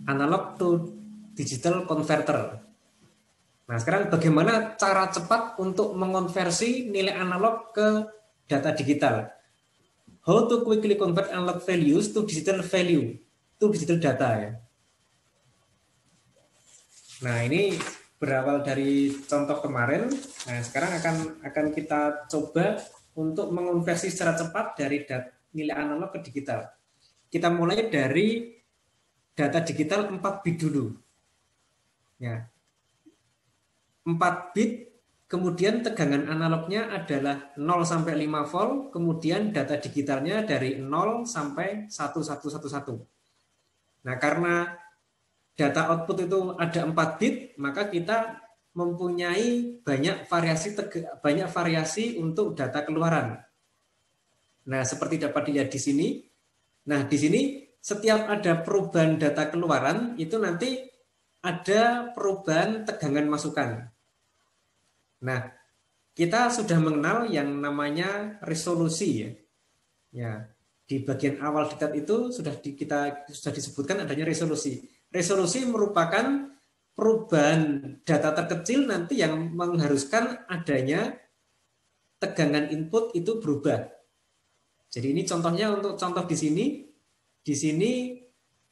analog to digital converter. Nah, sekarang bagaimana cara cepat untuk mengonversi nilai analog ke data digital? How to quickly convert analog values to digital value, to digital data ya. Nah, ini berawal dari contoh kemarin. Nah, sekarang akan kita coba untuk mengonversi secara cepat dari nilai analog ke digital. Kita mulai dari data digital 4 bit dulu. Ya. 4 bit, kemudian tegangan analognya adalah 0 sampai 5 volt, kemudian data digitalnya dari 0 sampai 1111. Nah, karena data output itu ada 4 bit, maka kita mempunyai banyak variasi untuk data keluaran. Nah, seperti dapat dilihat di sini. Nah, di sini setiap ada perubahan data keluaran itu nanti ada perubahan tegangan masukan. Nah, kita sudah mengenal yang namanya resolusi ya. Ya, di bagian awal diktat itu sudah disebutkan adanya resolusi. Resolusi merupakan perubahan data terkecil nanti yang mengharuskan adanya tegangan input itu berubah. Jadi ini contohnya untuk contoh di sini. Di sini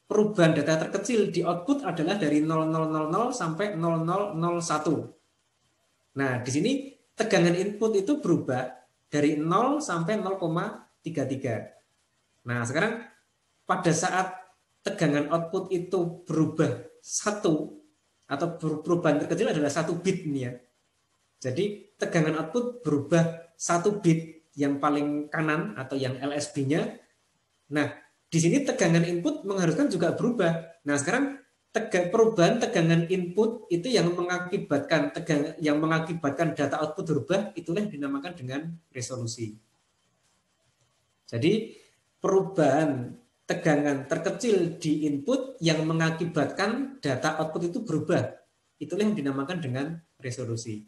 perubahan data terkecil di output adalah dari 0000 sampai 0001. Nah, di sini tegangan input itu berubah dari 0 sampai 0,33. Nah, sekarang pada saat tegangan output itu berubah 1 atau perubahan terkecil adalah 1 bit nih ya. Jadi tegangan output berubah 1 bit yang paling kanan atau yang LSB-nya. Nah, di sini tegangan input mengharuskan juga berubah. Nah, sekarang perubahan tegangan input itu yang mengakibatkan data output berubah, itulah yang dinamakan dengan resolusi. Jadi perubahan tegangan terkecil di input yang mengakibatkan data output itu berubah, itulah yang dinamakan dengan resolusi.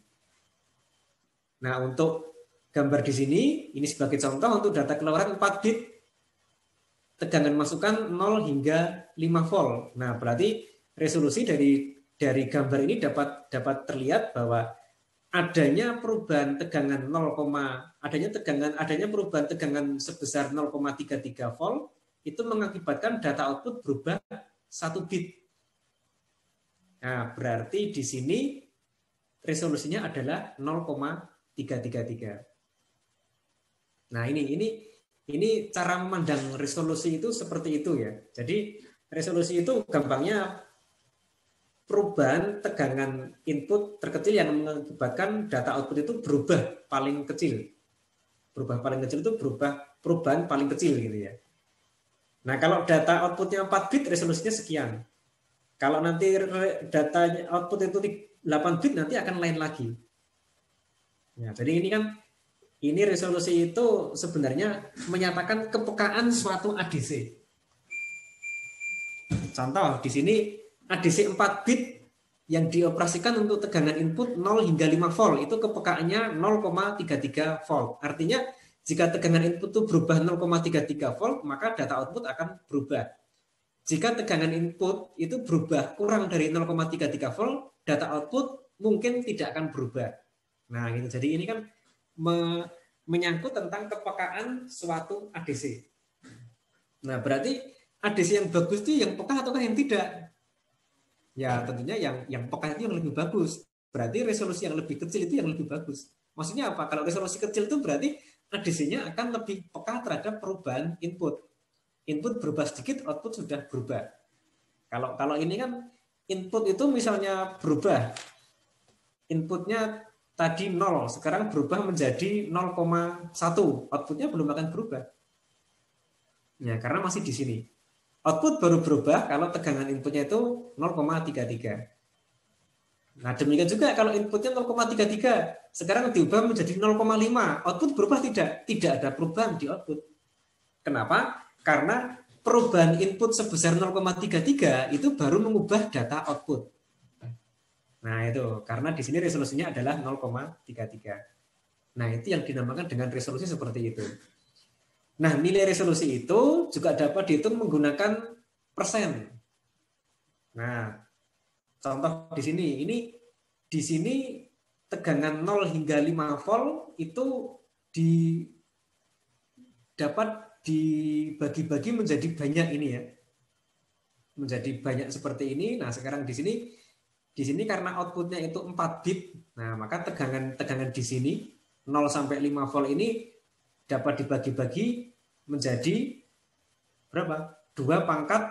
Nah, untuk gambar di sini, ini sebagai contoh untuk data keluaran 4 bit, tegangan masukan 0 hingga 5 volt. Nah, berarti resolusi dari gambar ini dapat terlihat bahwa adanya perubahan tegangan adanya perubahan tegangan sebesar 0,33 volt itu mengakibatkan data output berubah 1 bit. Nah, berarti di sini resolusinya adalah 0,333. Nah, ini cara memandang resolusi itu seperti itu ya. Jadi resolusi itu gampangnya perubahan tegangan input terkecil yang mengakibatkan data output itu berubah paling kecil. Berubah paling kecil itu perubahan paling kecil gitu ya. Nah, kalau data outputnya 4 bit resolusinya sekian. Kalau nanti data output itu 8 bit nanti akan lain lagi. Ya, jadi ini resolusi itu sebenarnya menyatakan kepekaan suatu ADC. Contoh di sini ADC 4 bit yang dioperasikan untuk tegangan input 0 hingga 5 volt itu kepekaannya 0,33 volt. Artinya jika tegangan input itu berubah 0,33 volt, maka data output akan berubah. Jika tegangan input itu berubah kurang dari 0,33 volt, data output mungkin tidak akan berubah. Nah, gitu. Jadi ini kan menyangkut tentang kepekaan suatu ADC. Nah, berarti ADC yang bagus itu yang peka ataukah yang tidak? Ya, tentunya yang peka itu yang lebih bagus. Berarti resolusi yang lebih kecil itu yang lebih bagus. Maksudnya apa? Kalau resolusi kecil itu berarti ADC-nya akan lebih peka terhadap perubahan input. Input berubah sedikit, output sudah berubah. Kalau ini kan input itu misalnya berubah. Inputnya tadi 0, sekarang berubah menjadi 0,1. Outputnya belum akan berubah. Ya, karena masih di sini. Output baru berubah kalau tegangan inputnya itu 0,33. Nah, demikian juga kalau inputnya 0,33, sekarang diubah menjadi 0,5. Output berubah tidak? Tidak ada perubahan di output. Kenapa? Karena perubahan input sebesar 0,33 itu baru mengubah data output. Nah, itu karena di sini resolusinya adalah 0,33. Nah, itu yang dinamakan dengan resolusi seperti itu. Nah, nilai resolusi itu juga dapat dihitung menggunakan persen. Nah, contoh di sini tegangan 0 hingga 5 volt itu dapat dibagi-bagi menjadi banyak ini ya. Menjadi banyak seperti ini. Nah, sekarang di sini karena outputnya itu 4 bit, nah maka tegangan di sini 0 sampai 5 volt ini dapat dibagi-bagi menjadi berapa? 2 pangkat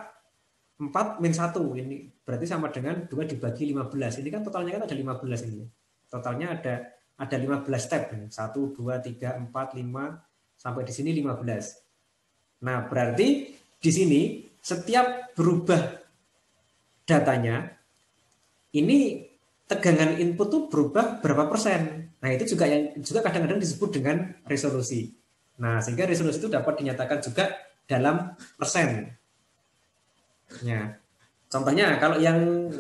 4 min 1. Ini berarti sama dengan 2 dibagi 15. Ini kan totalnya kan ada 15 ini. Totalnya ada 15 step. 1, 2, 3, 4, 5, sampai di sini 15. Nah, berarti di sini setiap berubah datanya, ini tegangan input tuh berubah berapa persen. Nah, itu juga kadang-kadang disebut dengan resolusi. Nah, sehingga resolusi itu dapat dinyatakan juga dalam persen. Ya. Contohnya kalau yang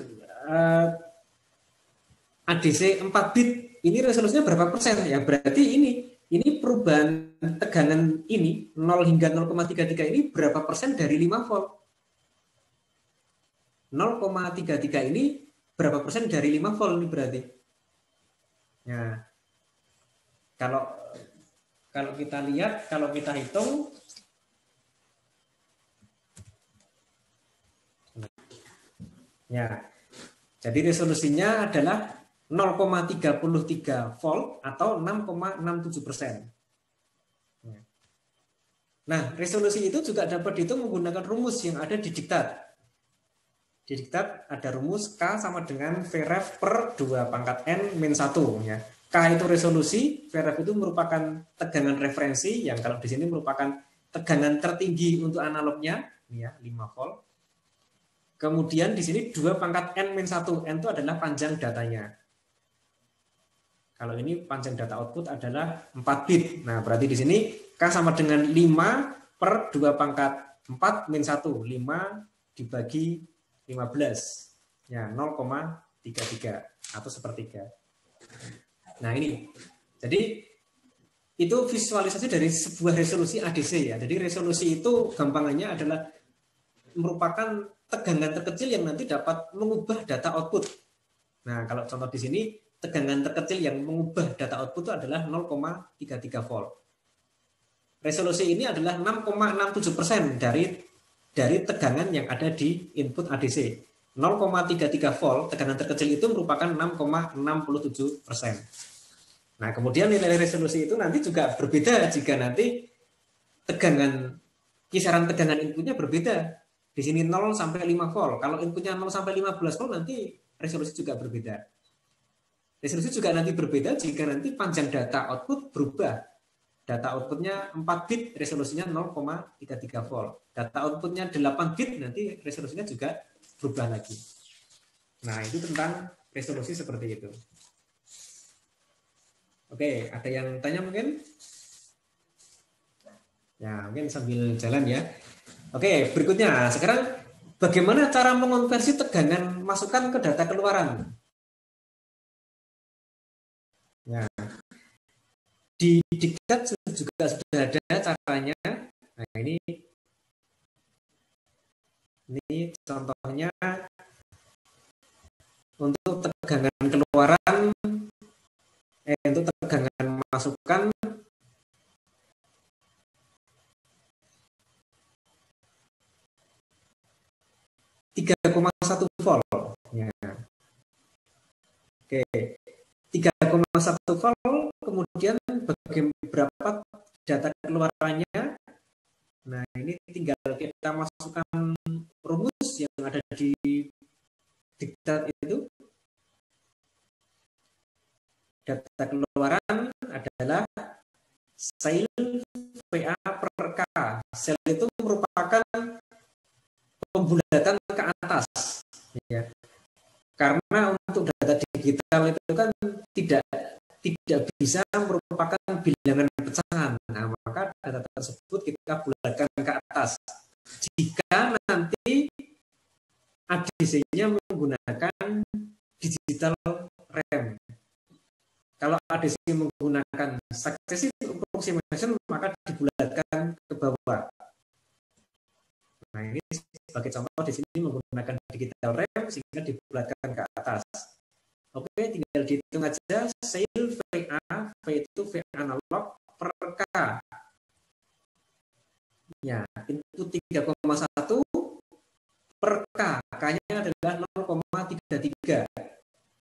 ADC 4 bit, ini resolusinya berapa persen? Ya berarti ini perubahan tegangan ini 0 hingga 0,33 ini berapa persen dari 5 volt? 0,33 ini berapa persen dari 5 volt ini berarti? Ya. Kalau kita lihat, kalau kita hitung, ya. Jadi resolusinya adalah 0,33 volt atau 6,67%. Nah, resolusi itu juga dapat dihitung menggunakan rumus yang ada di diktat. Di diktat ada rumus K sama dengan Vref per 2 pangkat N min 1. Ya. K itu resolusi, Vref itu merupakan tegangan referensi, yang kalau di sini merupakan tegangan tertinggi untuk analognya, ya, 5 volt. Kemudian di sini 2 pangkat N min 1, N itu adalah panjang datanya. Kalau ini panjang data output adalah 4 bit. Nah, berarti di sini K sama dengan 5 per 2 pangkat 4 min 1. 5 dibagi 15. Ya, 0,33 atau sepertiga. Nah, ini. Jadi, itu visualisasi dari sebuah resolusi ADC ya. Jadi, resolusi itu gampangannya adalah merupakan tegangan terkecil yang nanti dapat mengubah data output. Nah, kalau contoh di sini, tegangan terkecil yang mengubah data output itu adalah 0,33 volt. Resolusi ini adalah 6,67% dari tegangan yang ada di input ADC. 0,33 volt, tegangan terkecil itu merupakan 6,67%. Nah, kemudian nilai resolusi itu nanti juga berbeda jika nanti kisaran tegangan inputnya berbeda. Di sini 0 sampai 5 volt. Kalau inputnya 0 sampai 15 volt nanti resolusi juga berbeda. Resolusi juga nanti berbeda jika nanti panjang data output berubah. Data outputnya 4 bit, resolusinya 0,33 volt. Data outputnya 8 bit, nanti resolusinya juga berubah lagi. Nah, itu tentang resolusi seperti itu. Oke, ada yang tanya mungkin? Ya, mungkin sambil jalan ya. Oke, berikutnya. Sekarang bagaimana cara mengonversi tegangan masukan ke data keluaran? Ya. Di diktat juga sudah ada caranya. Nah, ini contohnya untuk tegangan keluaran, untuk tegangan masukan 3,1 volt. Ya. Oke, 3,1 volt, kemudian berapa data keluarannya. Nah, ini tinggal kita masukkan rumus yang ada di diktat itu. Data keluaran adalah sel VA per K. Sel itu merupakan pembulatan ke atas. Ya. Karena untuk data digital itu kan tidak bisa merupakan bilangan pecahan. Nah, maka data tersebut kita bulatkan ke atas. Jika nanti ADC-nya menggunakan digital RAM. Kalau ADC menggunakan successive approximation, maka dibulatkan ke bawah. Nah, ini sebagai contoh di sini menggunakan digital RAM, rem sehingga dibulatkan ke atas. Oke, tinggal dihitung aja. Sale VA, V itu V analog per K. Ya, input 3,1 per K. K-nya adalah 0,33.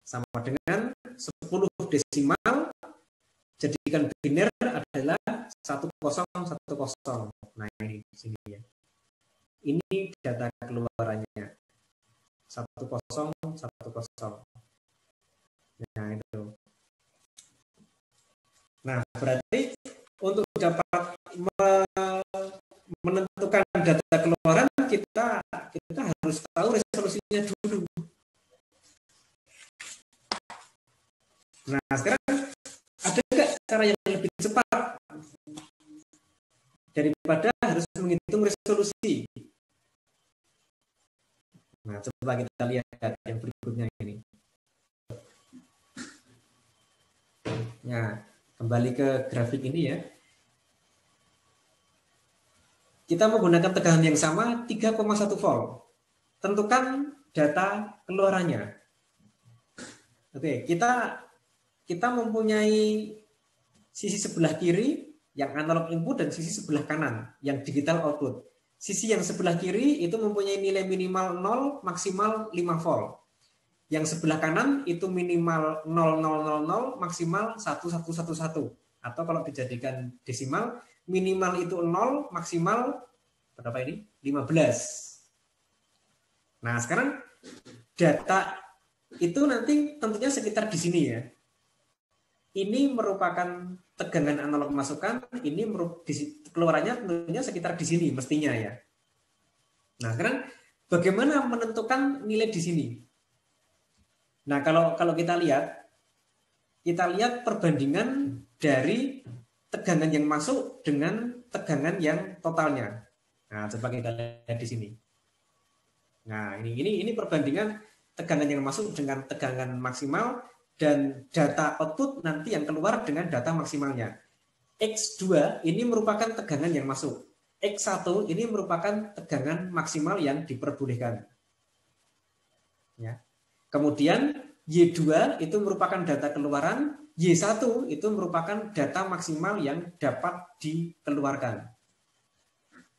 Sama dengan 10 desimal, jadikan biner adalah 1010. Nah, ini di sini ya. Ini data keluarannya. 1010. Nah, itu. Nah, berarti untuk dapat menentukan data keluaran kita harus tahu resolusinya dulu. Nah, sekarang ada nggak cara yang lebih cepat daripada harus menghitung resolusi? Nah, coba kita lihat yang berikutnya ini. Nah, kembali ke grafik ini ya. Kita menggunakan tegangan yang sama 3,1 volt. Tentukan data keluarannya. Oke, kita mempunyai sisi sebelah kiri yang analog input dan sisi sebelah kanan yang digital output. Sisi yang sebelah kiri itu mempunyai nilai minimal 0, maksimal 5 volt. Yang sebelah kanan itu minimal 0,000, maksimal 1111. Atau kalau dijadikan desimal, minimal itu 0, maksimal berapa ini? 15. Nah, sekarang data itu nanti tentunya sekitar di sini ya. Ini merupakan tegangan analog masukan, ini keluarannya tentunya sekitar di sini mestinya ya. Nah, sekarang bagaimana menentukan nilai di sini? Nah, kalau kita lihat perbandingan dari tegangan yang masuk dengan tegangan yang totalnya. Nah, coba kita lihat di sini. Nah, ini perbandingan tegangan yang masuk dengan tegangan maksimal dan data output nanti yang keluar dengan data maksimalnya. X2 ini merupakan tegangan yang masuk. X1 ini merupakan tegangan maksimal yang diperbolehkan. Ya. Kemudian Y2 itu merupakan data keluaran, Y1 itu merupakan data maksimal yang dapat dikeluarkan.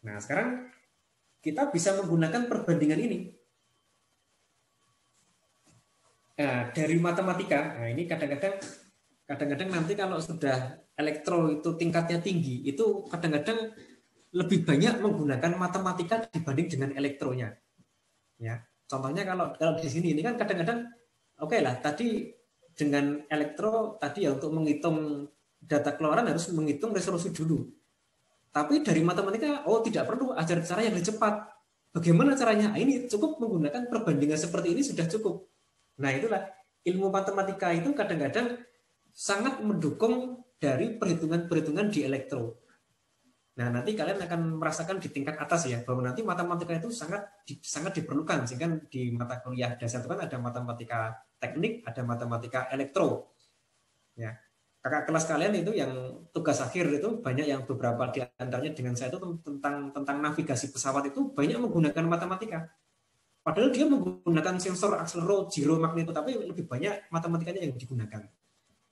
Nah, sekarang kita bisa menggunakan perbandingan ini. Nah, dari matematika, nah ini kadang-kadang nanti kalau sudah elektro itu tingkatnya tinggi, itu kadang-kadang lebih banyak menggunakan matematika dibanding dengan elektronya. Ya, contohnya kalau di sini ini kan kadang-kadang oke lah, tadi dengan elektro tadi ya untuk menghitung data keluaran harus menghitung resolusi dulu. Tapi dari matematika, tidak perlu ajar cara yang lebih cepat. Bagaimana caranya? Ini cukup menggunakan perbandingan seperti ini sudah cukup. Nah, itulah ilmu matematika itu kadang-kadang sangat mendukung dari perhitungan-perhitungan di elektro. Nah, nanti kalian akan merasakan di tingkat atas ya, bahwa nanti matematika itu sangat diperlukan. Sehingga di mata kuliah dasar itu kan ada matematika teknik, ada matematika elektro. Ya. Kakak kelas kalian itu yang tugas akhir itu banyak yang beberapa di antaranya dengan saya itu tentang navigasi pesawat itu banyak menggunakan matematika. Padahal dia menggunakan sensor akselero, giro, magneto, tapi lebih banyak matematikanya yang digunakan.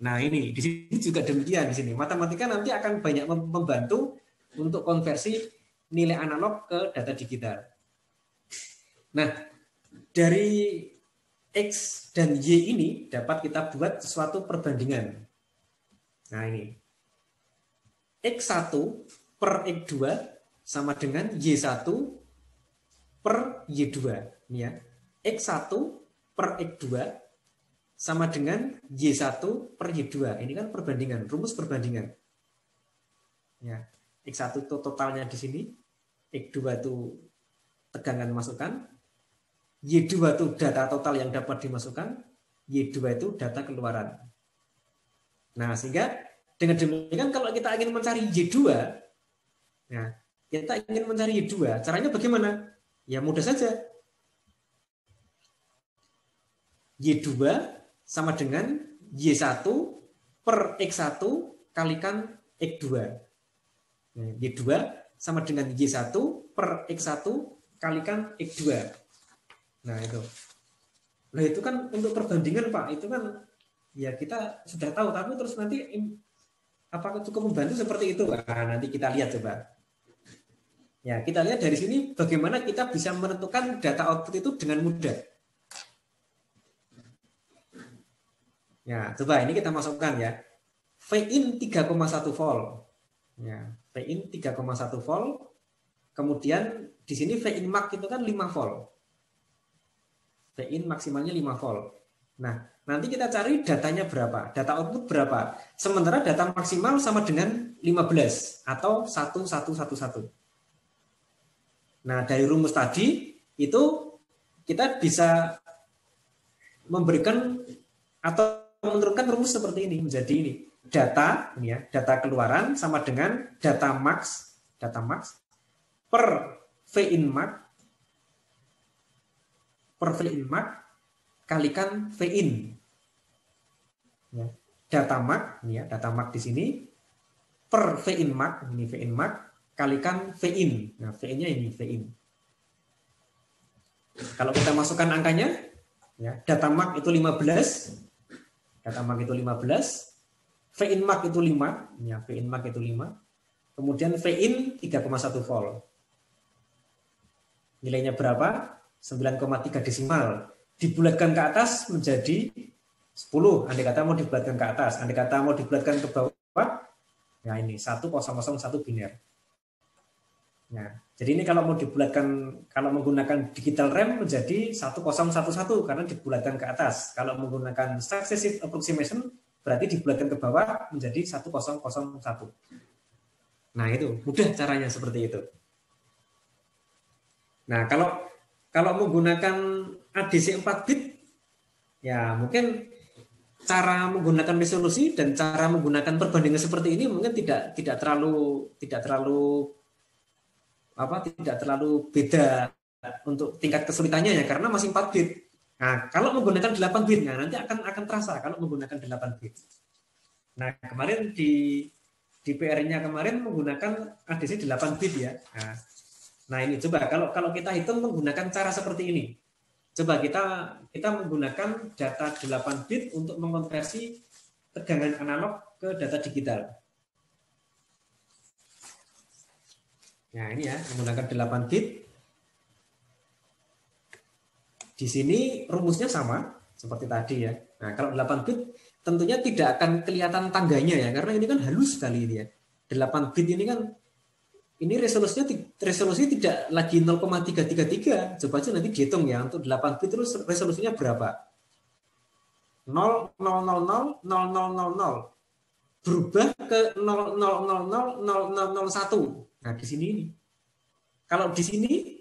Nah, ini di sini juga demikian di sini. Matematika nanti akan banyak membantu untuk konversi nilai analog ke data digital. Nah, dari X dan Y ini dapat kita buat suatu perbandingan. Nah, ini. X1 per X2 sama dengan Y1 per Y2. Ini ya. X1 per X2 sama dengan Y1 per Y2. Ini kan perbandingan, rumus perbandingan. Ya. X1 itu totalnya di sini. X2 itu tegangan masukan. Y2 itu data total yang dapat dimasukkan. Y2 itu data keluaran. Nah, sehingga dengan demikian kalau kita ingin mencari Y2, nah, kita ingin mencari Y2, caranya bagaimana? Ya mudah saja. Y2 sama dengan Y1 per X1 kalikan X2. Nah, Y2 sama dengan Y1 per X1 kalikan X2. Nah, itu. Nah itu kan untuk perbandingan Pak, itu kan ya kita sudah tahu, tapi terus nanti apakah cukup membantu seperti itu? Nah, nanti kita lihat coba. Ya, kita lihat dari sini bagaimana kita bisa menentukan data output itu dengan mudah. Ya, coba ini kita masukkan ya. V-in 3,1 volt. Ya, V-in 3,1 volt. Kemudian di sini V-in max itu kan 5 volt. V-in maksimalnya 5 volt. Nah, nanti kita cari datanya berapa, data output berapa. Sementara data maksimal sama dengan 15 atau 1111. Nah, dari rumus tadi itu kita bisa memberikan atau menurunkan rumus seperti ini menjadi ini. Data ini ya, data keluaran sama dengan data max per V-in max kalikan V-in. Ya, data max ini ya, data max di sini per V-in max, ini V-in max kalikan V-in. Nah, V-in-nya ini V-in. Kalau kita masukkan angkanya, ya, data max itu 15, data max itu 15, V-in max itu 5, ya, V-in max itu 5, kemudian V-in 3,1 volt. Nilainya berapa? 9,3 desimal. Dibulatkan ke atas menjadi 10. Andai kata mau dibulatkan ke atas, andai kata mau dibulatkan ke bawah, ya ini 1001 biner. Nah, jadi ini kalau mau dibulatkan, kalau menggunakan digital RAM menjadi 1011 karena dibulatkan ke atas. Kalau menggunakan successive approximation berarti dibulatkan ke bawah menjadi 1001. Nah, itu mudah caranya seperti itu. Nah, kalau menggunakan ADC 4 bit ya mungkin cara menggunakan resolusi dan cara menggunakan perbandingan seperti ini mungkin tidak terlalu beda untuk tingkat kesulitannya ya karena masih 4 bit. Nah, kalau menggunakan 8 bit nah, nanti akan terasa kalau menggunakan 8 bit. Nah, kemarin di PR-nya kemarin menggunakan ADC 8 bit ya. Nah, ini coba kalau kita hitung menggunakan cara seperti ini. Coba kita menggunakan data 8 bit untuk mengonversi tegangan analog ke data digital. Nah, ini ya, menggunakan 8 bit. Di sini rumusnya sama seperti tadi ya. Nah, kalau 8 bit tentunya tidak akan kelihatan tangganya ya, karena ini kan halus sekali ini ya. 8 bit ini kan ini resolusi tidak lagi 0,333. Coba aja nanti dihitung ya untuk 8 bit terus resolusinya berapa? 0,000,000,000 berubah ke 0,000,000,001. Nah, di sini ini. Kalau di sini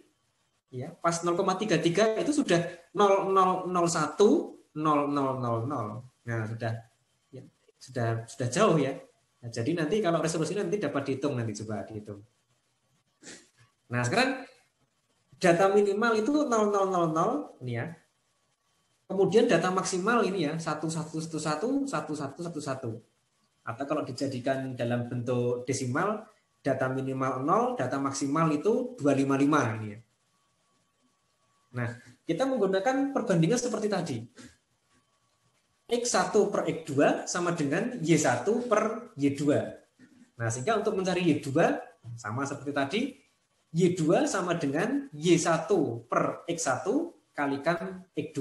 ya, pas 0,33 itu sudah 0,001,0000. Nah, sudah jauh ya. Nah, jadi nanti kalau resolusinya nanti dapat dihitung nanti coba dihitung. Nah, sekarang data minimal itu 0000 ini ya. Kemudian data maksimal ini ya 1111 atau kalau dijadikan dalam bentuk desimal data minimal 0, data maksimal itu 255 ini ya. Nah, kita menggunakan perbandingan seperti tadi. X1 per X2 sama dengan Y1 per Y2. Nah, sehingga untuk mencari Y2 sama seperti tadi, Y2 sama dengan Y1 per X1 kalikan X2.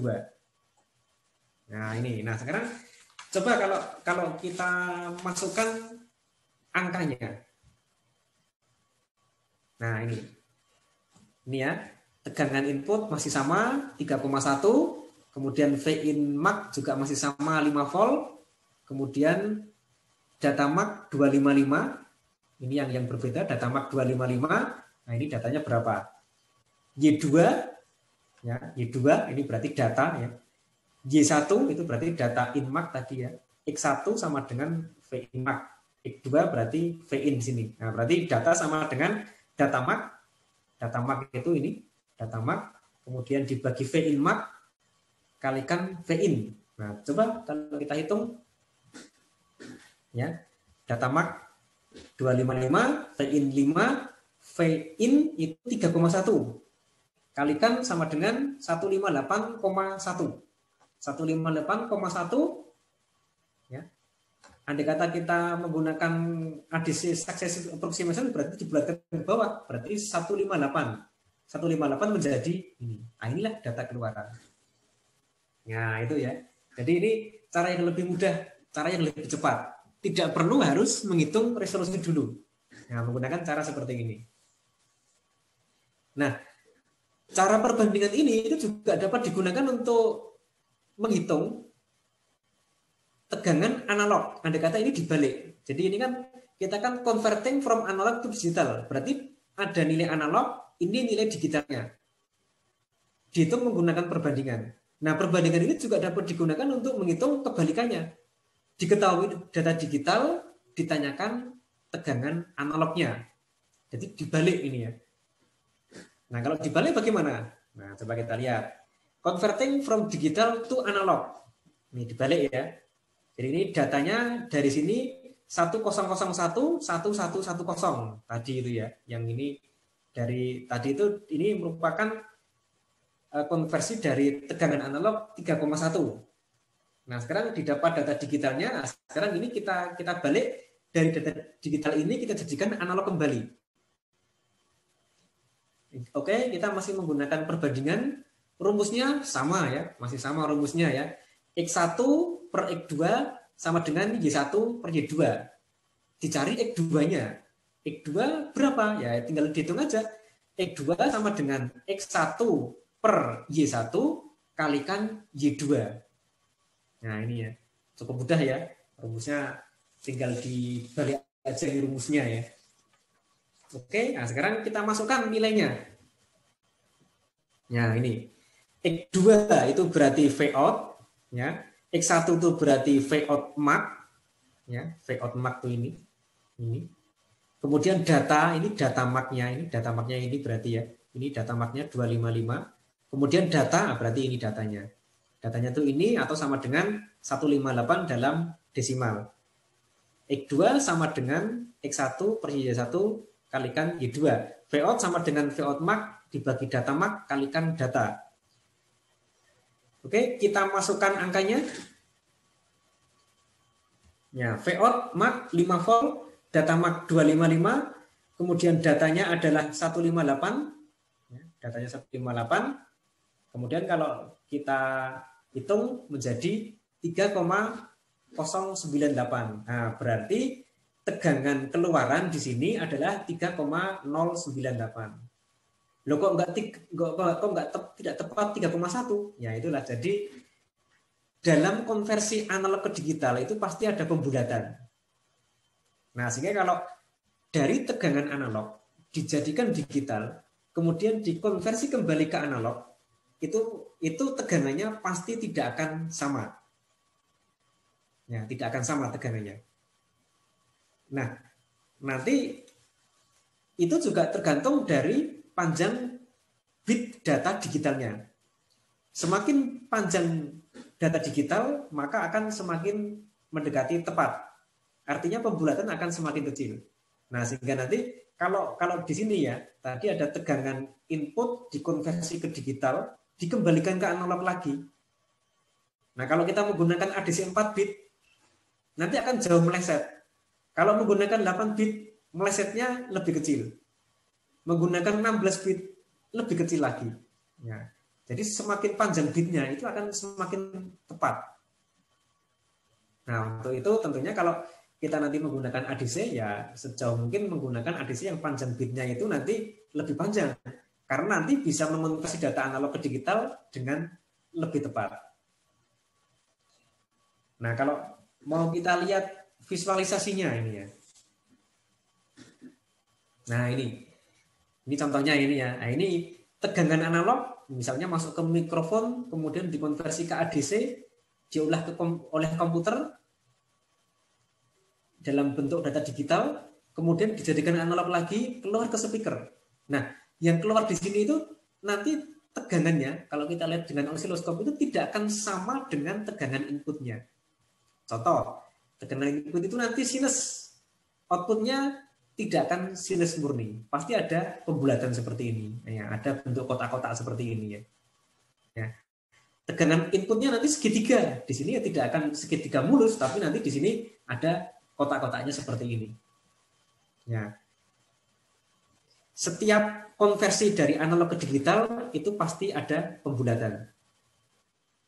Nah, ini. Nah, sekarang coba kalau kita masukkan angkanya. Nah, ini. Ini ya. Tegangan input masih sama 3,1, kemudian V-in max juga masih sama 5 volt, kemudian data max 255. Ini yang berbeda, data max 255. Nah, ini datanya berapa? Y2 ya, Y2 ini berarti data ya. Y1 itu berarti data in max tadi ya. X1 sama dengan V-in max. X2 berarti V-in sini. Nah, berarti data sama dengan data max. Data max itu ini, data max kemudian dibagi V-in max kalikan V-in. Nah, coba kalau kita hitung ya. Data max 255, V-in 5, V-in itu 3,1. Kalikan sama dengan 158,1. 158,1 ya. Andai kata kita menggunakan ADC successive approximation berarti dibulatkan ke bawah, berarti 158. 158 menjadi ini. Nah, inilah data keluaran. Nah, itu ya. Jadi ini cara yang lebih mudah, cara yang lebih cepat. Tidak perlu harus menghitung resolusi dulu. Nah, menggunakan cara seperti ini. Nah, cara perbandingan ini itu juga dapat digunakan untuk menghitung tegangan analog. Andai kata ini dibalik. Jadi ini kan kita kan converting from analog to digital. Berarti ada nilai analog, ini nilai digitalnya. Dihitung menggunakan perbandingan. Nah, perbandingan ini juga dapat digunakan untuk menghitung kebalikannya. Diketahui data digital, ditanyakan tegangan analognya. Jadi dibalik ini ya. Nah, kalau dibalik bagaimana? Nah, coba kita lihat. Converting from digital to analog. Ini dibalik ya. Jadi ini datanya dari sini 1001 1110 tadi itu ya. Yang ini dari tadi itu ini merupakan konversi dari tegangan analog 3,1. Nah, sekarang didapat data digitalnya. Nah, sekarang ini kita balik dari data digital ini kita jadikan analog kembali. Oke, kita masih menggunakan perbandingan. Rumusnya sama ya, masih sama rumusnya ya. X1 per X2 sama dengan Y1 per Y2. Dicari X2-nya. X2 berapa? Ya tinggal dihitung aja. X2 sama dengan X1 per Y1 kalikan Y2. Nah ini ya, cukup mudah ya. Rumusnya tinggal dibalik aja di rumusnya ya. Oke, nah sekarang kita masukkan nilainya. Nah ini, X2 itu berarti V out, ya. X1 itu berarti V out mark, ya. V out mark tuh ini. Kemudian data, ini data marknya ini berarti ya. Ini data marknya 255. Kemudian data, berarti ini datanya. Datanya tuh ini atau sama dengan 158 dalam desimal. X2 sama dengan X1 per Y1 kalikan Y2. V out sama dengan V out mark dibagi data mark kalikan data. Oke, kita masukkan angkanya. Ya, V out mark 5 volt, data mark 255, kemudian datanya adalah 158. Ya, datanya 158. Kemudian kalau kita hitung menjadi 3,098. Nah, berarti tegangan keluaran di sini adalah 3,098. Loh kok tidak tepat 3,1? Ya itulah. Jadi dalam konversi analog ke digital itu pasti ada pembulatan. Nah, sehingga kalau dari tegangan analog dijadikan digital, kemudian dikonversi kembali ke analog, itu tegangannya pasti tidak akan sama. Ya, tidak akan sama tegangannya. Nah, nanti itu juga tergantung dari panjang bit data digitalnya. Semakin panjang data digital, maka akan semakin mendekati tepat. Artinya pembulatan akan semakin kecil. Nah, sehingga nanti kalau di sini ya, tadi ada tegangan input dikonversi ke digital, dikembalikan ke analog lagi. Nah, kalau kita menggunakan ADC 4 bit, nanti akan jauh meleset. Kalau menggunakan 8 bit, melesetnya lebih kecil. Menggunakan 16 bit, lebih kecil lagi. Ya. Jadi semakin panjang bitnya, itu akan semakin tepat. Nah, untuk itu tentunya kalau kita nanti menggunakan ADC, ya sejauh mungkin menggunakan ADC yang panjang bitnya itu nanti lebih panjang. Karena nanti bisa mengonversi data analog ke digital dengan lebih tepat. Nah, kalau mau kita lihat visualisasinya ini ya. Nah, ini contohnya ini ya. Nah, ini tegangan analog, misalnya masuk ke mikrofon, kemudian dikonversi ke ADC, diolah oleh komputer dalam bentuk data digital, kemudian dijadikan analog lagi, keluar ke speaker. Nah, yang keluar di sini itu nanti tegangannya, kalau kita lihat dengan osiloskop itu tidak akan sama dengan tegangan inputnya. Contoh, tegangan input itu nanti sinus, outputnya tidak akan sinus murni, pasti ada pembulatan seperti ini, ya, ada bentuk kotak-kotak seperti ini ya. Ya. tegangan inputnya nanti segitiga. Di sini ya tidak akan segitiga mulus, tapi nanti di sini ada kotak-kotaknya seperti ini. Ya. Setiap konversi dari analog ke digital itu pasti ada pembulatan.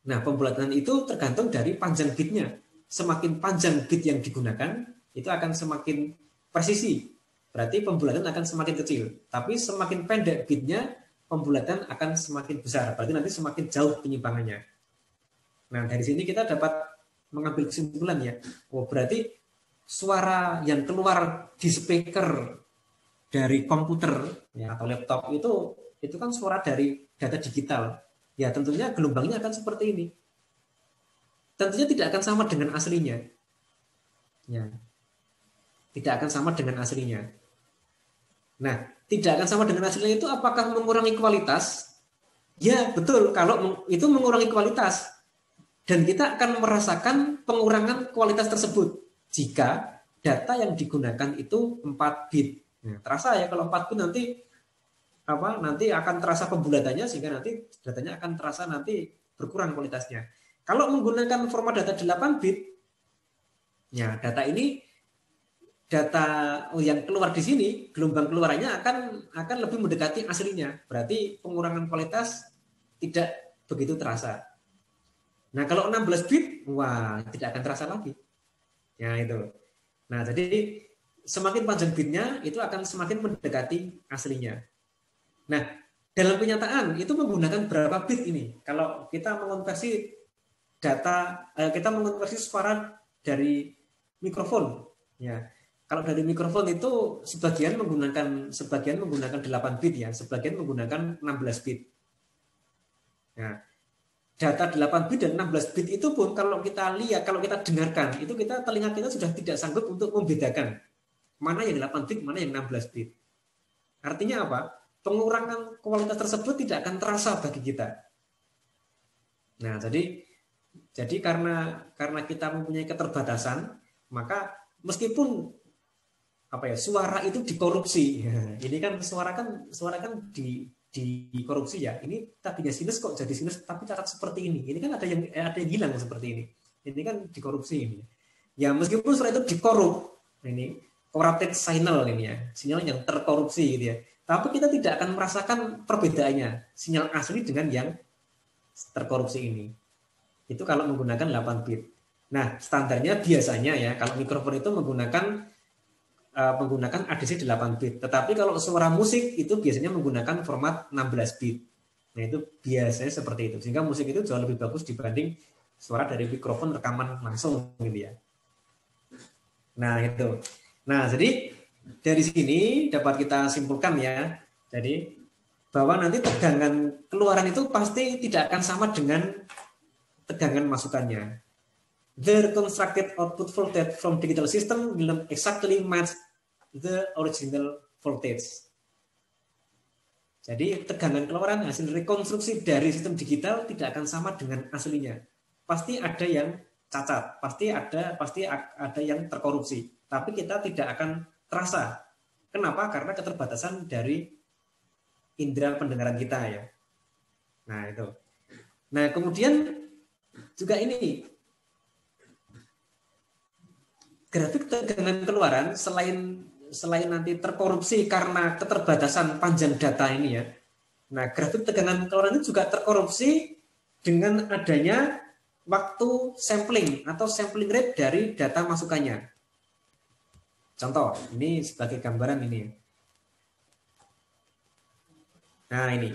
Nah, pembulatan itu tergantung dari panjang bitnya. Semakin panjang bit yang digunakan, itu akan semakin presisi. Berarti pembulatan akan semakin kecil. Tapi semakin pendek bitnya, pembulatan akan semakin besar. Berarti nanti semakin jauh penyimpangannya. Nah, dari sini kita dapat mengambil kesimpulan ya. Oh, berarti suara yang keluar di speaker dari komputer ya, atau laptop itu kan suara dari data digital. Ya, tentunya gelombangnya akan seperti ini. Tentunya tidak akan sama dengan aslinya. Ya. Tidak akan sama dengan aslinya. Nah, tidak akan sama dengan aslinya itu apakah mengurangi kualitas? Ya, betul. Kalau itu mengurangi kualitas. Dan kita akan merasakan pengurangan kualitas tersebut jika data yang digunakan itu 4 bit. Nah, terasa ya kalau 4 bit nanti akan terasa pembulatannya sehingga nanti datanya akan terasa nanti berkurang kualitasnya. Kalau menggunakan format data 8 bit, ya data yang keluar di sini, gelombang keluarannya akan lebih mendekati aslinya. Berarti pengurangan kualitas tidak begitu terasa. Nah, kalau 16 bit, wah, tidak akan terasa lagi. Ya, itu. Nah, jadi semakin panjang bitnya, itu akan semakin mendekati aslinya. Nah, dalam kenyataan, itu menggunakan berapa bit ini? Kalau kita mengonversi kita mengonversi suara dari mikrofon. Ya, kalau dari mikrofon itu sebagian menggunakan 8 bit ya, sebagian menggunakan 16 bit. Nah, data 8 bit dan 16 bit itu pun kalau kita lihat, kalau kita dengarkan, itu telinga kita sudah tidak sanggup untuk membedakan mana yang 8 bit, mana yang 16 bit. Artinya apa? Pengurangan kualitas tersebut tidak akan terasa bagi kita. Nah, jadi karena kita mempunyai keterbatasan, maka meskipun suara itu dikorupsi. Ini kan suara kan dikorupsi ya. Ini tadinya sinus kok jadi sinus tapi cacat seperti ini. Ini kan ada yang hilang seperti ini. Ini kan dikorupsi ini. Ya meskipun suara itu dikorup, ini corrupted signal ini ya, sinyal yang terkorupsi gitu ya. Tapi kita tidak akan merasakan perbedaannya sinyal asli dengan yang terkorupsi ini. Itu kalau menggunakan 8 bit. Nah, standarnya biasanya ya kalau mikrofon itu menggunakan ADC 8 bit. Tetapi kalau suara musik itu biasanya menggunakan format 16 bit. Nah, itu biasanya seperti itu. Sehingga musik itu jauh lebih bagus dibanding suara dari mikrofon rekaman langsung gitu ya. Nah, itu. Nah, jadi dari sini dapat kita simpulkan ya. Jadi bahwa nanti tegangan keluaran itu pasti tidak akan sama dengan tegangan masukannya. The reconstructed output voltage from digital system will not exactly match the original voltage. Jadi tegangan keluaran hasil rekonstruksi dari sistem digital tidak akan sama dengan aslinya. Pasti ada yang cacat, pasti ada yang terkorupsi. Tapi kita tidak akan terasa. Kenapa? Karena keterbatasan dari indera pendengaran kita ya. Nah itu. Nah kemudian juga ini grafik tegangan keluaran selain nanti terkorupsi karena keterbatasan panjang data ini ya. Nah, grafik tegangan keluaran ini juga terkorupsi dengan adanya waktu sampling atau sampling rate dari data masukannya. Contoh, ini sebagai gambaran ini. Nah, ini.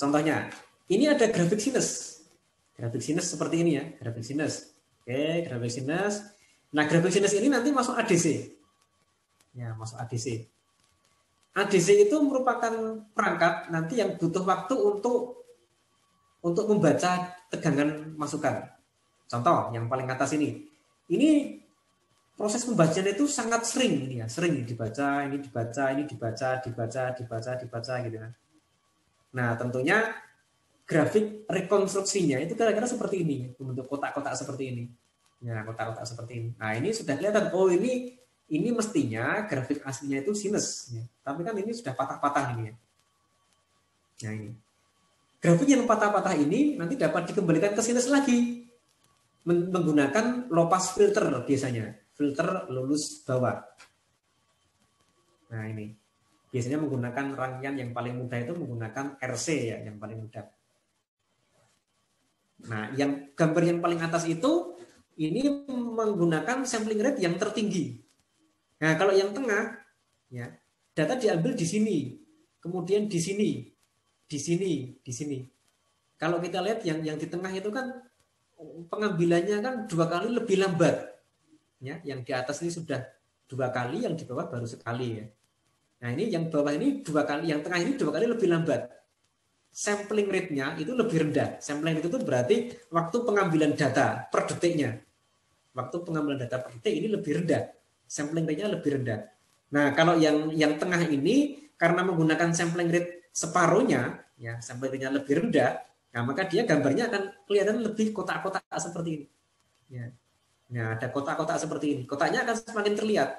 Contohnya, ini ada grafik sinus. Grafik sinus seperti ini ya, grafik sinus. Oke, grafik sinus. Nah, grafik sinus ini nanti masuk ADC. Ya, masuk ADC. ADC itu merupakan perangkat nanti yang butuh waktu untuk membaca tegangan masukan. Contoh, yang paling atas ini. Ini proses pembacaan itu sangat sering ini ya, sering dibaca, ini dibaca gitu kan. Nah, tentunya grafik rekonstruksinya itu kira-kira seperti ini, bentuk kotak-kotak seperti ini. Ya, kotak-kotak seperti ini. Nah, ini sudah kelihatan. Oh, ini mestinya grafik aslinya itu sinus. Ya. Tapi kan ini sudah patah-patah ini ya. Nah, ini. grafik yang patah-patah ini nanti dapat dikembalikan ke sinus lagi menggunakan low pass filter biasanya, filter lulus bawah. Nah ini biasanya menggunakan rangkaian yang paling mudah itu menggunakan RC ya, yang paling mudah. Nah yang gambar yang paling atas itu ini menggunakan sampling rate yang tertinggi. Nah kalau yang tengah ya data diambil di sini, kemudian di sini, di sini, di sini. Kalau kita lihat yang di tengah itu kan pengambilannya kan 2 kali lebih lambat. Ya, yang di atas ini sudah 2 kali, yang di bawah baru sekali ya. Nah ini yang bawah ini 2 kali, yang tengah ini 2 kali lebih lambat. Sampling rate-nya itu lebih rendah. Sampling rate itu berarti waktu pengambilan data per detiknya. Waktu pengambilan data per detik ini lebih rendah. Sampling rate-nya lebih rendah. Nah kalau yang tengah ini karena menggunakan sampling rate separuhnya, ya sampling rate-nya lebih rendah, nah maka dia gambarnya akan kelihatan lebih kotak-kotak seperti ini. Ya. Nah, ada kotak-kotak seperti ini. Kotaknya akan semakin terlihat.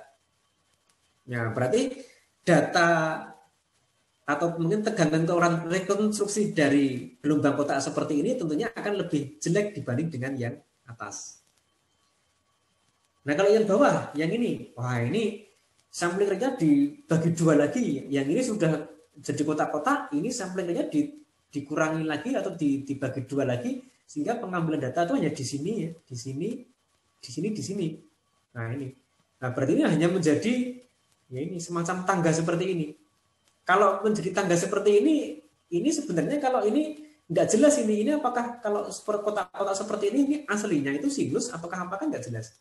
Nah, berarti data atau mungkin tegangan keluaran rekonstruksi dari gelombang kotak seperti ini tentunya akan lebih jelek dibanding dengan yang atas. Nah, kalau yang bawah, yang ini, wah ini sampling rate-nya dibagi 2 lagi. Yang ini sudah jadi kotak-kotak, ini sampling rate-nya dikurangi lagi atau dibagi 2 lagi sehingga pengambilan data itu hanya di sini ya, di sini, di sini, di sini. Nah ini, nah berarti ini hanya menjadi ya ini semacam tangga seperti ini. Kalau menjadi tangga seperti ini sebenarnya kalau ini nggak jelas ini apakah kalau kotak-kotak seperti ini aslinya itu sinus apakah nggak jelas.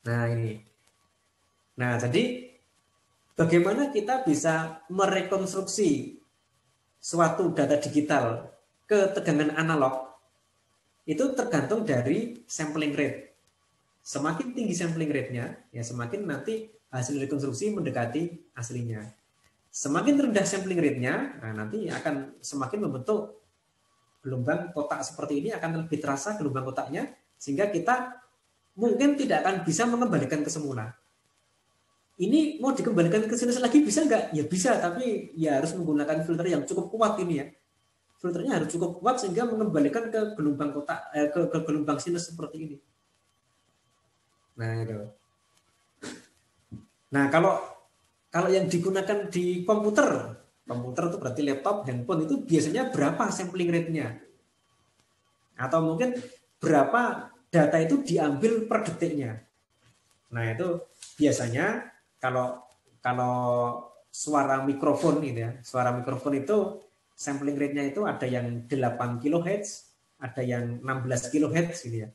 Nah ini, nah jadi bagaimana kita bisa merekonstruksi suatu data digital ke tegangan analog itu tergantung dari sampling rate. Semakin tinggi sampling rate-nya, ya semakin nanti hasil rekonstruksi mendekati aslinya. Semakin rendah sampling rate-nya, nah nanti akan semakin membentuk gelombang kotak seperti ini, akan lebih terasa gelombang kotaknya, sehingga kita mungkin tidak akan bisa mengembalikan ke semula. Ini mau dikembalikan ke sinus lagi bisa nggak? Ya bisa, tapi ya harus menggunakan filter yang cukup kuat ini ya. Filternya harus cukup kuat sehingga mengembalikan ke gelombang kotak, ke gelombang sinus seperti ini. Nah itu. Nah kalau yang digunakan di komputer itu berarti laptop, handphone itu biasanya berapa sampling rate-nya? Atau mungkin berapa data itu diambil per detiknya? Nah itu biasanya kalau suara mikrofon gitu ya, suara mikrofon itu sampling rate-nya itu ada yang 8 kHz, ada yang 16 kHz gitu ya.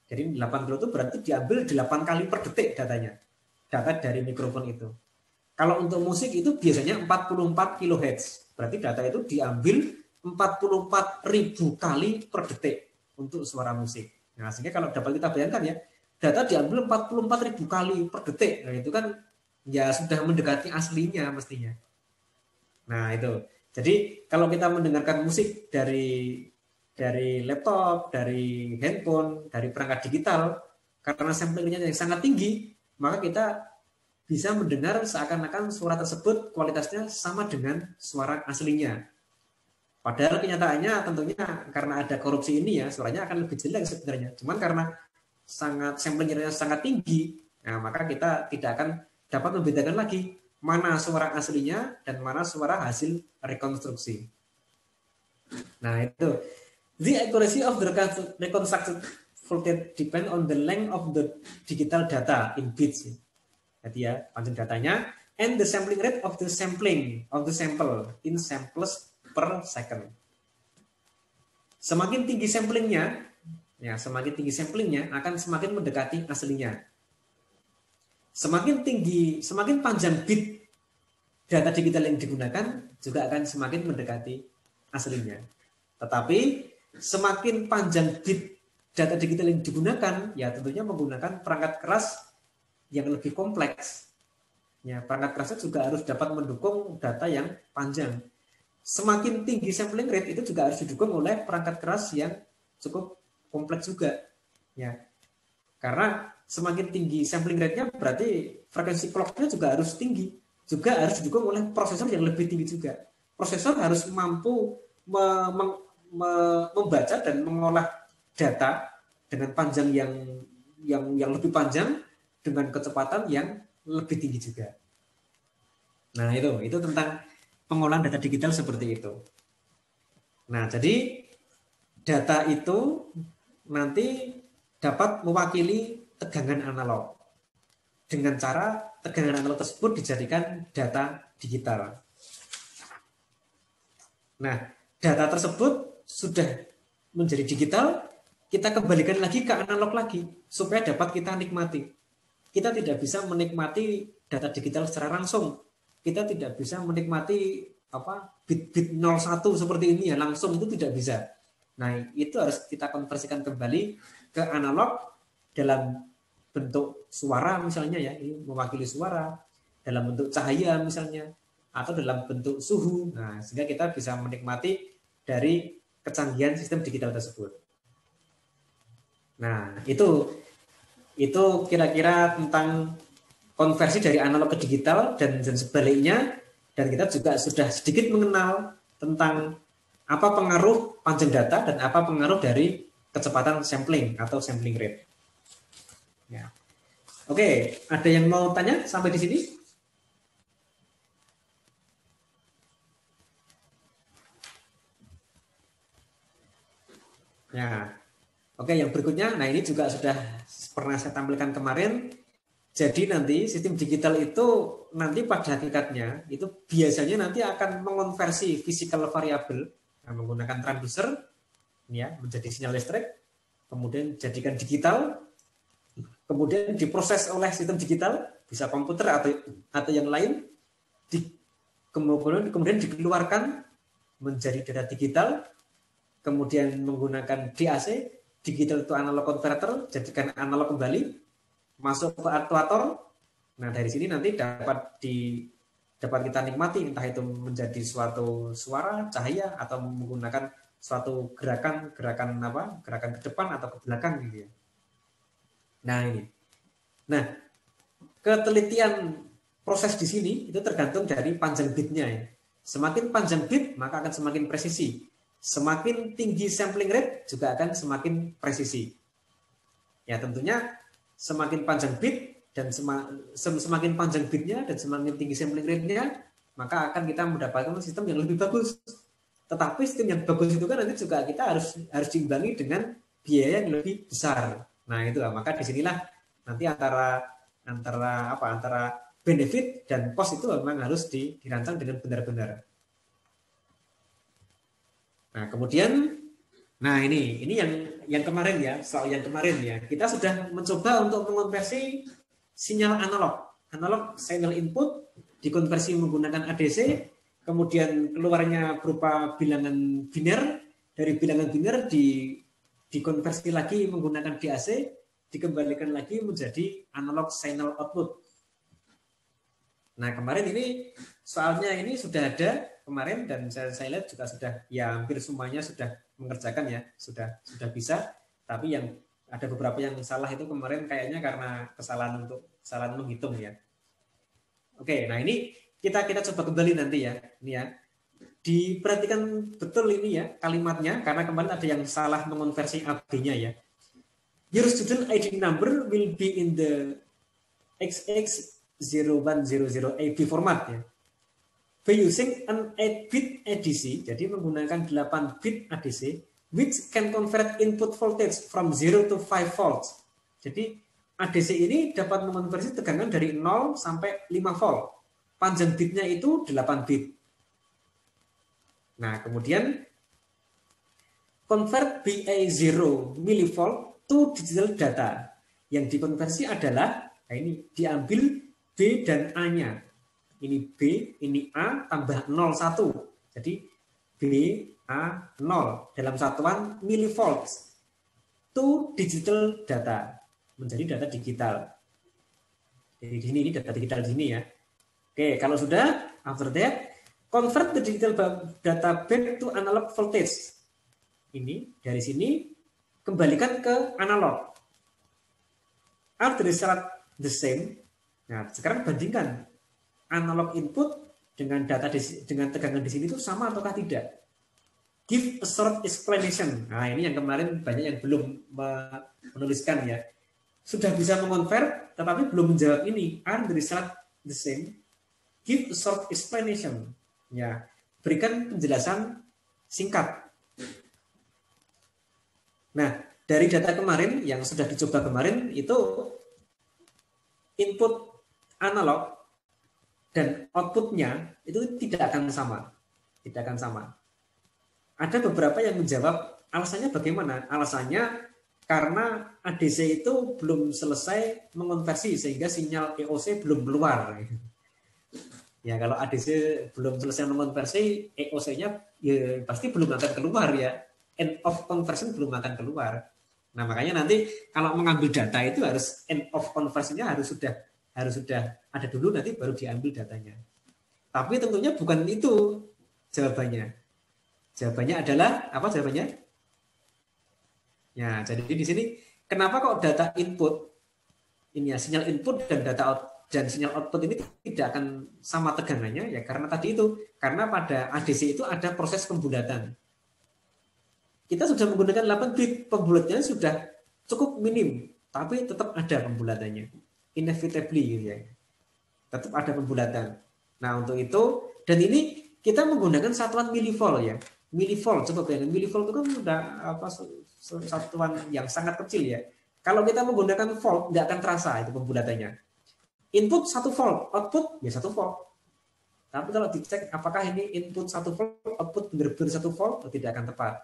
Jadi 8 kilo itu berarti diambil 8 kali per detik datanya. Data dari mikrofon itu. Kalau untuk musik itu biasanya 44 kHz. Berarti data itu diambil 44.000 kali per detik untuk suara musik. Nah, sehingga kalau dapat kita bayangkan ya, data diambil 44.000 kali per detik. Nah, itu kan ya sudah mendekati aslinya mestinya. Nah, itu. Jadi kalau kita mendengarkan musik dari laptop, dari handphone, dari perangkat digital, karena samplingnya yang sangat tinggi, maka kita bisa mendengar seakan-akan suara tersebut kualitasnya sama dengan suara aslinya. Padahal kenyataannya tentunya karena ada korupsi ini ya, suaranya akan lebih jelek sebenarnya. Cuman karena samplingnya sangat tinggi, nah maka kita tidak akan dapat membedakan lagi mana suara aslinya dan mana suara hasil rekonstruksi. Nah itu. The accuracy of the reconstructed voltage depend on the length of the digital data in bits. Jadi ya, panjang datanya and the sampling rate of the sample in samples per second. Semakin tinggi samplingnya, ya semakin tinggi samplingnya akan semakin mendekati aslinya. Semakin panjang bit data digital yang digunakan juga akan semakin mendekati aslinya. Tetapi semakin panjang bit data digital yang digunakan, ya tentunya menggunakan perangkat keras yang lebih kompleks. Ya, perangkat kerasnya juga harus dapat mendukung data yang panjang. Semakin tinggi sampling rate itu juga harus didukung oleh perangkat keras yang cukup kompleks juga. Ya, karena semakin tinggi sampling rate-nya berarti frekuensi clock-nya juga harus tinggi. Juga harus didukung oleh prosesor yang lebih tinggi juga. Prosesor harus mampu membaca dan mengolah data dengan panjang yang lebih panjang dengan kecepatan yang lebih tinggi juga. Nah, itu tentang pengolahan data digital seperti itu. Nah, jadi data itu nanti dapat mewakili tegangan analog dengan cara tegangan analog tersebut dijadikan data digital. Nah, data tersebut sudah menjadi digital, kita kembalikan lagi ke analog lagi supaya dapat kita nikmati. Kita tidak bisa menikmati data digital secara langsung. Kita tidak bisa menikmati bit-bit 01 seperti ini ya langsung, itu tidak bisa. Nah, itu harus kita konversikan kembali ke analog dalam bentuk suara misalnya ya, ini mewakili suara, dalam bentuk cahaya misalnya, atau dalam bentuk suhu. Nah, sehingga kita bisa menikmati dari kecanggihan sistem digital tersebut. Nah, itu kira-kira tentang konversi dari analog ke digital dan sebaliknya, dan kita juga sudah sedikit mengenal tentang apa pengaruh panjang data dan apa pengaruh dari kecepatan sampling atau sampling rate. Ya. Oke, ada yang mau tanya sampai di sini? Ya. Oke, yang berikutnya, nah ini juga sudah pernah saya tampilkan kemarin. Jadi nanti sistem digital itu nanti pada hakikatnya itu biasanya nanti akan mengonversi physical variable menggunakan transducer ya menjadi sinyal listrik, kemudian jadikan digital, kemudian diproses oleh sistem digital, bisa komputer atau yang lain, kemudian dikeluarkan menjadi data digital, kemudian menggunakan DAC, digital to analog converter, jadikan analog kembali, masuk ke aktuator. Nah, dari sini nanti dapat kita nikmati, entah itu menjadi suatu suara, cahaya, atau menggunakan suatu gerakan ke depan atau ke belakang gitu ya. Nah, ini. Nah, ketelitian proses di sini itu tergantung dari panjang bitnya ya. Semakin panjang bit, maka akan semakin presisi. Semakin tinggi sampling rate juga akan semakin presisi. Ya, tentunya semakin panjang bit dan semakin panjang bitnya dan semakin tinggi sampling rate-nya, maka akan kita mendapatkan sistem yang lebih bagus. Tetapi sistem yang bagus itu kan nanti juga kita harus diimbangi dengan biaya yang lebih besar. Nah, itulah maka disinilah nanti antara benefit dan cost itu memang harus dirancang dengan benar-benar. Nah, kemudian ini yang kemarin ya, soal yang kemarin ya. Kita sudah mencoba untuk mengonversi sinyal analog signal input dikonversi menggunakan ADC, kemudian keluarnya berupa bilangan biner, dari bilangan biner dikonversi lagi menggunakan DAC, dikembalikan lagi menjadi analog signal output. Nah, kemarin ini soalnya ini sudah ada kemarin dan saya lihat juga sudah ya hampir semuanya sudah mengerjakan ya, sudah bisa, tapi yang ada beberapa yang salah itu kemarin kayaknya karena kesalahan menghitung ya. Oke, nah ini kita coba kembali nanti ya. Ini ya. Diperhatikan betul ini ya kalimatnya karena kemarin ada yang salah mengonversi AB-nya ya. Your student ID number will be in the XX0100 AB format ya. By using an 8-bit ADC, jadi menggunakan 8-bit ADC, which can convert input voltage from 0 to 5 volts. Jadi ADC ini dapat mengonversi tegangan dari 0 sampai 5 volt. Panjang bitnya itu 8 bit. Nah, kemudian convert BA0 millivolt to digital data. Yang dikonversi adalah, nah ini diambil B dan A-nya. Ini B, ini A tambah 01. Jadi B, A, 0 dalam satuan millivolts to digital data. Menjadi data digital. Jadi di sini ini data digital di sini ya. Oke, kalau sudah, after that, convert the digital data back to analog voltage. Ini, dari sini, kembalikan ke analog. Are the result the same? Nah, sekarang bandingkan analog input dengan data dengan tegangan di sini itu sama ataukah tidak? Give a short explanation. Nah, ini yang kemarin banyak yang belum menuliskan ya. Sudah bisa mengonvert, tetapi belum menjawab ini. Are the result the same? Give a short explanation. Ya, berikan penjelasan singkat. Nah, dari data kemarin yang sudah dicoba kemarin itu input analog dan outputnya itu tidak akan sama. Tidak akan sama. Ada beberapa yang menjawab alasannya bagaimana? Alasannya karena ADC itu belum selesai mengonversi sehingga sinyal EOC belum keluar. Ya kalau ADC belum selesai mengonversi, EOC-nya ya pasti belum akan keluar ya. End of conversion belum akan keluar. Nah makanya nanti kalau mengambil data itu harus end of conversion-nya harus sudah ada dulu, nanti baru diambil datanya. Tapi tentunya bukan itu jawabannya. Jawabannya adalah apa jawabannya? Ya, jadi di sini kenapa kok data input ini ya sinyal input dan data out dan sinyal output ini tidak akan sama tegangannya ya karena tadi itu karena pada ADC itu ada proses pembulatan. Kita sudah menggunakan 8 bit, pembulatannya sudah cukup minim, tapi tetap ada pembulatannya. Inevitably gitu ya. Tetap ada pembulatan. Nah, untuk itu dan ini kita menggunakan satuan milivolt ya. Milivolt, coba bayangin milivolt itu kan udah apa satuan yang sangat kecil ya. Kalau kita menggunakan volt nggak akan terasa itu pembulatannya. Input 1 volt, output ya 1 volt. Tapi kalau dicek apakah ini input 1 volt, output benar-benar 1 volt, tidak akan tepat.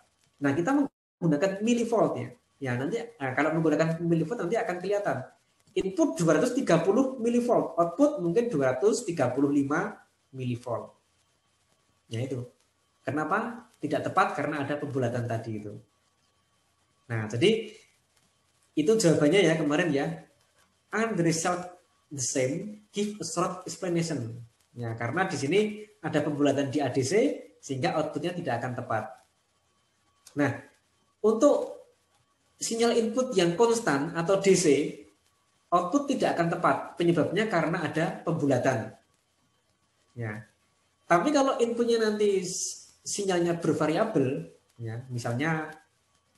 Nah, kita menggunakan milivolt ya. Ya, nanti kalau menggunakan milivolt nanti akan kelihatan. Input 230 milivolt, output mungkin 235 milivolt. Ya itu. Kenapa tidak tepat? Karena ada pembulatan tadi itu. Nah, jadi itu jawabannya ya kemarin ya. And the result the same, give a short explanation. Ya, karena di sini ada pembulatan di ADC sehingga outputnya tidak akan tepat. Nah, untuk sinyal input yang konstan atau DC, output tidak akan tepat. Penyebabnya karena ada pembulatan. Ya. Tapi kalau inputnya nanti sinyalnya bervariabel, ya, misalnya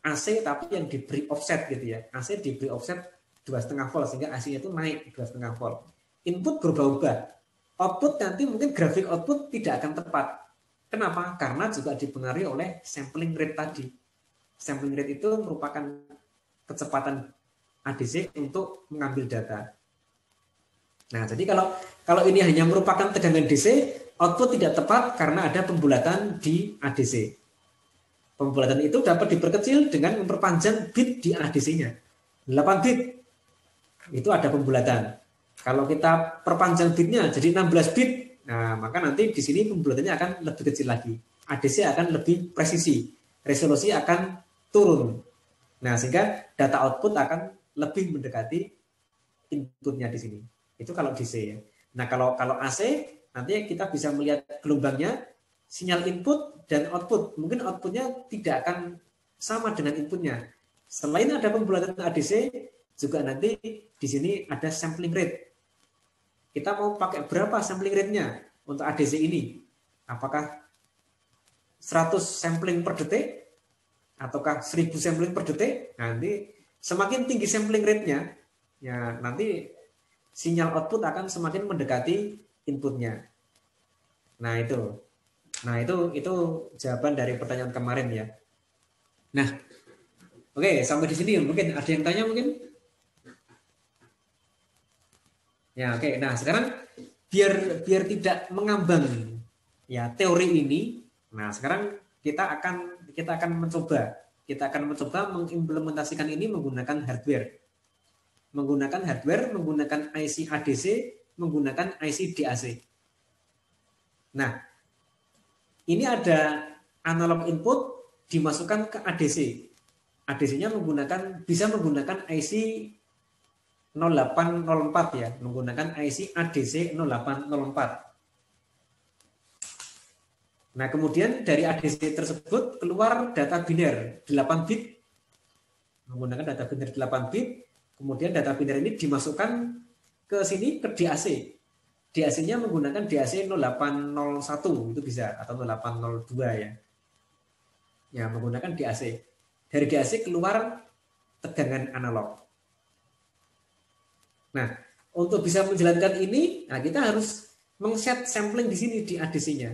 AC tapi yang diberi offset gitu ya. AC diberi offset 2,5 volt sehingga AC-nya itu naik 2,5 volt. Input berubah-ubah. Output nanti mungkin grafik output tidak akan tepat. Kenapa? Karena juga dipengaruhi oleh sampling rate tadi. Sampling rate itu merupakan kecepatan ADC untuk mengambil data. Nah, jadi kalau ini hanya merupakan tegangan DC, output tidak tepat karena ada pembulatan di ADC. Pembulatan itu dapat diperkecil dengan memperpanjang bit di ADC-nya. 8 bit itu ada pembulatan. Kalau kita perpanjang bitnya jadi 16 bit, nah maka nanti di sini pembulatannya akan lebih kecil lagi. ADC akan lebih presisi, resolusi akan turun. Nah, sehingga data output akan lebih mendekati inputnya di sini. Itu kalau DC ya. Nah, kalau AC nanti kita bisa melihat gelombangnya, sinyal input dan output. Mungkin outputnya tidak akan sama dengan inputnya. Selain ada pembulatan ADC, juga nanti di sini ada sampling rate. Kita mau pakai berapa sampling rate-nya untuk ADC ini? Apakah 100 sampling per detik? Ataukah 1000 sampling per detik? Nanti semakin tinggi sampling rate-nya, ya nanti sinyal output akan semakin mendekati inputnya. Nah itu jawaban dari pertanyaan kemarin ya. Nah, oke, sampai di sini mungkin ada yang tanya mungkin? Ya, oke. Nah, sekarang biar tidak mengambang ya teori ini. Nah, sekarang kita akan mencoba mengimplementasikan ini menggunakan hardware. Menggunakan IC ADC, menggunakan IC DAC. Nah, ini ada analog input dimasukkan ke ADC. ADC-nya bisa menggunakan IC 0804 ya, menggunakan IC ADC 0804. Nah, kemudian dari ADC tersebut keluar data biner 8 bit, menggunakan data biner 8 bit, kemudian data biner ini dimasukkan ke sini ke DAC. DAC-nya menggunakan DAC 0801 itu bisa, atau 0802 ya. Ya, menggunakan DAC. Dari DAC keluar tegangan analog. Nah, untuk bisa menjalankan ini, nah kita harus meng-set sampling di sini di ADC-nya.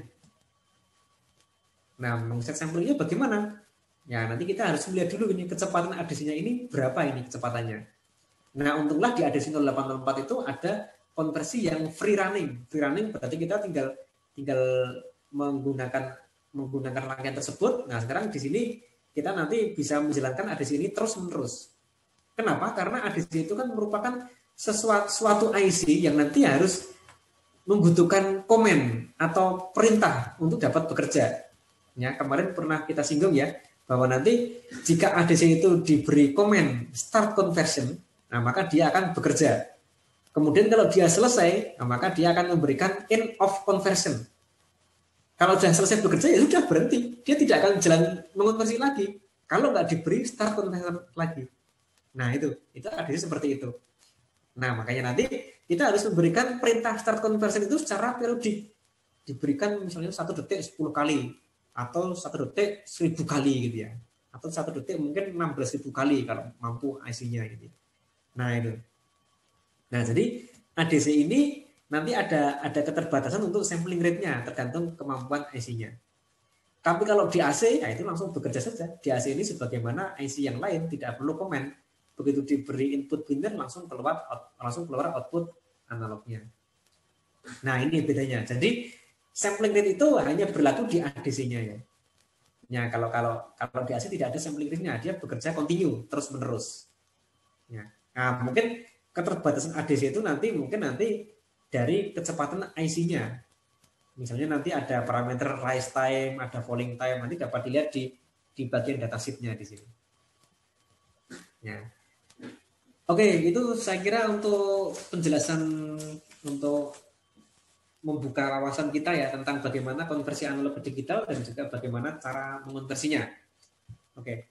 Nah, meng-set samplingnya bagaimana? Ya, nanti kita harus melihat dulu ini kecepatan ADC-nya ini berapa ini kecepatannya. Nah, untunglah di ADC 0804 itu ada konversi yang free running. Free running berarti kita tinggal menggunakan rangkaian tersebut. Nah, sekarang di sini kita nanti bisa menjalankan ADC ini terus-menerus. Kenapa? Karena ADC itu kan merupakan suatu IC yang nanti harus membutuhkan komen atau perintah untuk dapat bekerja. Ya, kemarin pernah kita singgung ya, bahwa nanti jika ADC itu diberi komen start conversion, nah maka dia akan bekerja. Kemudian kalau dia selesai, nah maka dia akan memberikan end of conversion. Kalau sudah selesai bekerja ya sudah berhenti, dia tidak akan jalan mengonversi lagi. Kalau nggak diberi start conversion lagi. Nah itu ADC seperti itu. Nah makanya nanti kita harus memberikan perintah start conversion itu secara periodik. Diberikan misalnya 1 detik 10 kali, atau 1 detik 1000 kali gitu ya. Atau 1 detik mungkin 16.000 kali kalau mampu IC-nya gitu. Nah itu. Nah jadi ADC ini nanti ada keterbatasan untuk sampling rate-nya tergantung kemampuan IC-nya. Tapi kalau di AC, ya itu langsung bekerja saja. Di AC ini sebagaimana IC yang lain tidak perlu komen. Begitu diberi input binär langsung keluar output analognya. Nah ini bedanya. Jadi sampling rate itu hanya berlaku di ADC-nya ya. Ya kalau di AC tidak ada sampling rate-nya, dia bekerja continue terus menerus. Ya. Nah mungkin keterbatasan ADC itu nanti dari kecepatan IC-nya. Misalnya nanti ada parameter rise time, ada falling time, nanti dapat dilihat di bagian datasheet-nya di sini. Ya. Oke, itu saya kira untuk penjelasan untuk membuka wawasan kita ya tentang bagaimana konversi analog ke digital dan juga bagaimana cara mengonversinya. Oke.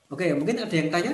Oke, mungkin ada yang tanya?